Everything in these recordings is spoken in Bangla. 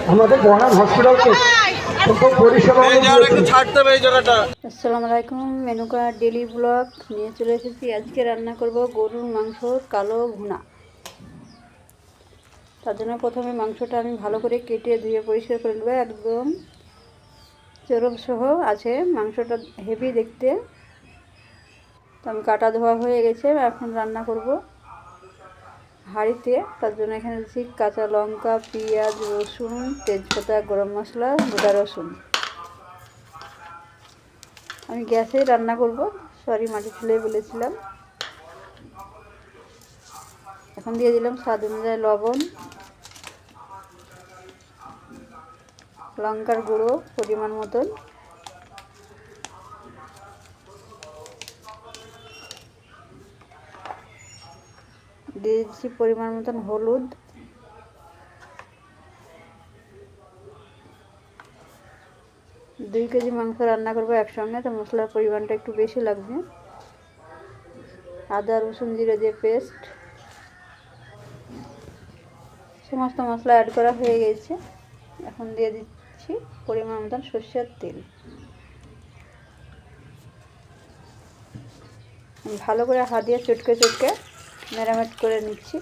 আমাদের বনাম হসপিটালকে পরিষেবা। আসসালামু আলাইকুম, মেনুকা ডেলি ব্লগ নিয়ে চলে এসেছি। আজকে রান্না করব গরুর মাংস কালো ভুনা। তার জন্য প্রথমে মাংসটা আমি ভালো করে কেটে ধুয়ে পরিষ্কার করে নেব। একদম চর্বি সহ আছে, মাংসটা হেভি দেখতে। তো আমি কাটা ধোয়া হয়ে গেছে, এখন রান্না করব হাঁড়িতে। তার জন্য এখানে দিচ্ছি কাঁচা লঙ্কা, পেঁয়াজ, রসুন, তেজপাতা, গরম মশলা, গোটা রসুন। আমি গ্যাসেই রান্না করব, সরি মাটি চুলায় বলেছিলাম। এখন দিয়ে দিলাম স্বাদ অনুযায়ী লবণ, লঙ্কার গুঁড়ো পরিমাণ মতন, দিয়ে দিচ্ছি পরিমাণ মতন হলুদ, 2 কেজি মাংস রান্না করবো একসঙ্গে, তো মশলার পরিমাণটা একটু বেশি লাগবে। আদা রসুন জিরে দিয়ে পেস্ট, সমস্ত মশলা অ্যাড করা হয়ে গেছে। এখন দিয়ে দিচ্ছি পরিমাণ মতন সরষের তেল। ভালো করে হাত দিয়ে চটকে চটকে ম্যারিনেট করে নিচ্ছি।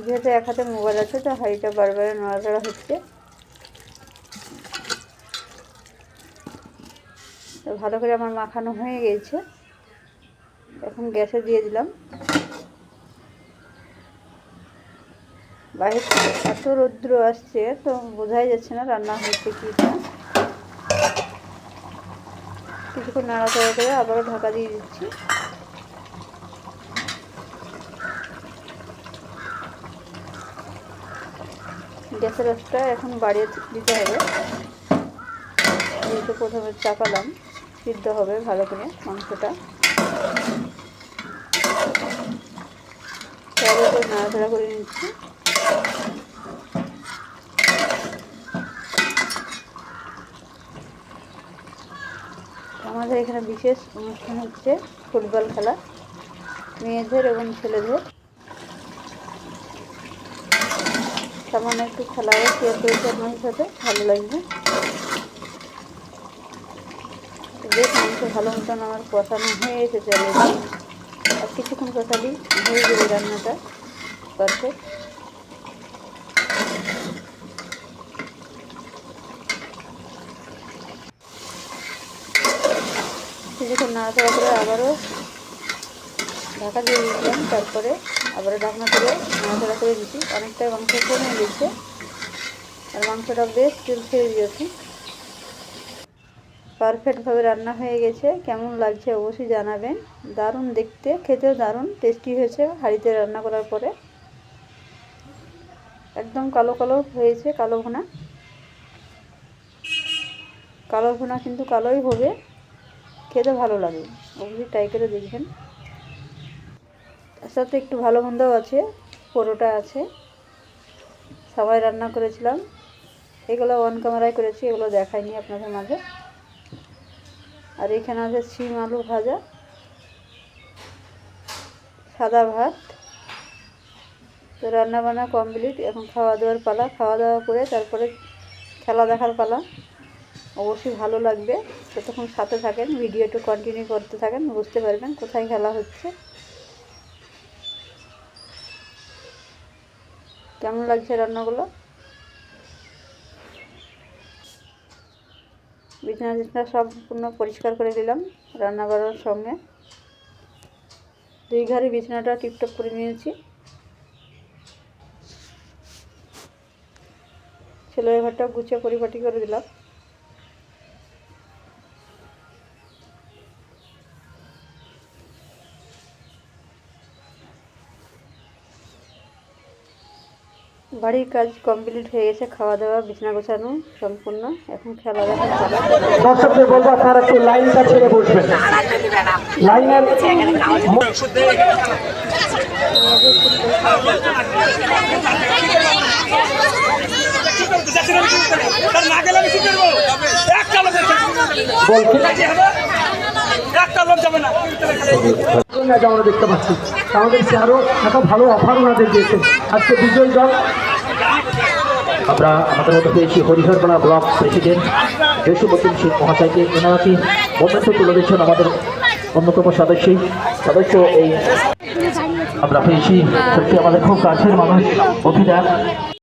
যেহেতু এক হাতে মোবাইল আছে, তো হাঁড়িটা বারবার নড়াচড়া হচ্ছে। তো ভালো করে আমার মাখানো হয়ে গেছে, এখন গ্যাসে দিয়ে দিলাম। বাইরে এত রৌদ্র আসছে, তো বোঝাই যাচ্ছে না রান্না হচ্ছে কি না। কিছুক্ষণ নাড়াচাড়া করে আবারও ঢাকা দিয়ে দিচ্ছি। গ্যাসের আঁচটা এখন বাড়িয়ে দিতে হবে, যেহেতু প্রথমে চাপালাম। সিদ্ধ হবে ভালো করে মাংসটা। তারপরে নাড়াচাড়া করে নিচ্ছি। আমাদের এখানে বিশেষ অনুষ্ঠান হচ্ছে ফুটবল খেলা, মেয়েদের এবং ছেলেদের। সামান্য একটু খেলাও শেয়ার করেছি আপনাদের সাথে, ভালো লাগবে। বেশ মাংস ভালো মতন আমার কষানো হয়ে এসেছে অলরেডি। আর কিছুক্ষণ কষালেই হয়ে যাবে রান্নাটা পারফেক্ট। কিছুক্ষণ নাড়াচাড়া করে আবারও ঢাকা দিয়ে দিলাম। তারপরে আবারও ঢাকনা করে নাড়াচাড়া করে দিচ্ছি। অনেকটাই মাংস কমে গেছে আর মাংসটা বেশ তেল ছেড়ে দিয়েছি। পারফেক্টভাবে রান্না হয়ে গেছে। কেমন লাগছে অবশ্যই জানাবেন। দারুণ দেখতে, খেতেও দারুণ টেস্টি হয়েছে হাঁড়িতে রান্না করার পরে। একদম কালো কালো হয়েছে, কালো ভুনা। কালো ভুনা কিন্তু কালোই হবে, খেতে ভালো লাগে, অবশ্যই ট্রাই করে দেখবেন। তার সাথে একটু ভালো মন্দও আছে, পরোটা আছে। সবাই রান্না করেছিলাম, এগুলো অন ক্যামেরায় করেছি, এগুলো দেখাইনি আপনাদের মাঝে। আর এখানে আছে শিম আলু ভাজা, সাদা ভাত। তো রান্না বান্না কমপ্লিট, এখন খাওয়া দাওয়ার পালা। খাওয়া দাওয়া করে তারপরে খেলা দেখার পালা। অবশ্যই ভালো লাগবে, ততক্ষণ সাথে থাকেন, ভিডিও একটু কন্টিনিউ করতে থাকেন, বুঝতে পারবেন কোথায় খেলা হচ্ছে। কেমন লাগছে রান্নাগুলো। বিছানা টিছনা সম্পূর্ণ পরিষ্কার করে দিলাম রান্না করার সঙ্গে। 2 ঘরে বিছানাটা টিপটপ করে নিয়েছি। ছেলের ঘরটা গুছিয়ে পরিপাটি করে দিলাম। বাড়ির কাজ কমপ্লিট হয়ে গেছে, খাওয়া দাওয়া বিছানা গোছানো সম্পূর্ণ। এখন খেলা দেখা চলে। দর্শকদের বলবো আপনারা একটু লাইনটা ছেড়ে বসবেন। লাইনের একটা আমরা দেখতে পাচ্ছি আমাদের আরো এত ভালো অফার ওনাদের দিয়েছে আজকে বিজয়ী দল। আমরা আমাদের মতো পেয়েছি হরিহরপাড়া ব্লক প্রেসিডেন্ট জসীমউদ্দিন সিং মহাশয়কে। এনারা কি মোমেন্টে তুলে দিচ্ছেন আমাদের অন্যতম সদস্য এই আমরা পেয়েছি সত্যি আমাদের খুব কাছের মানুষ অভিদা।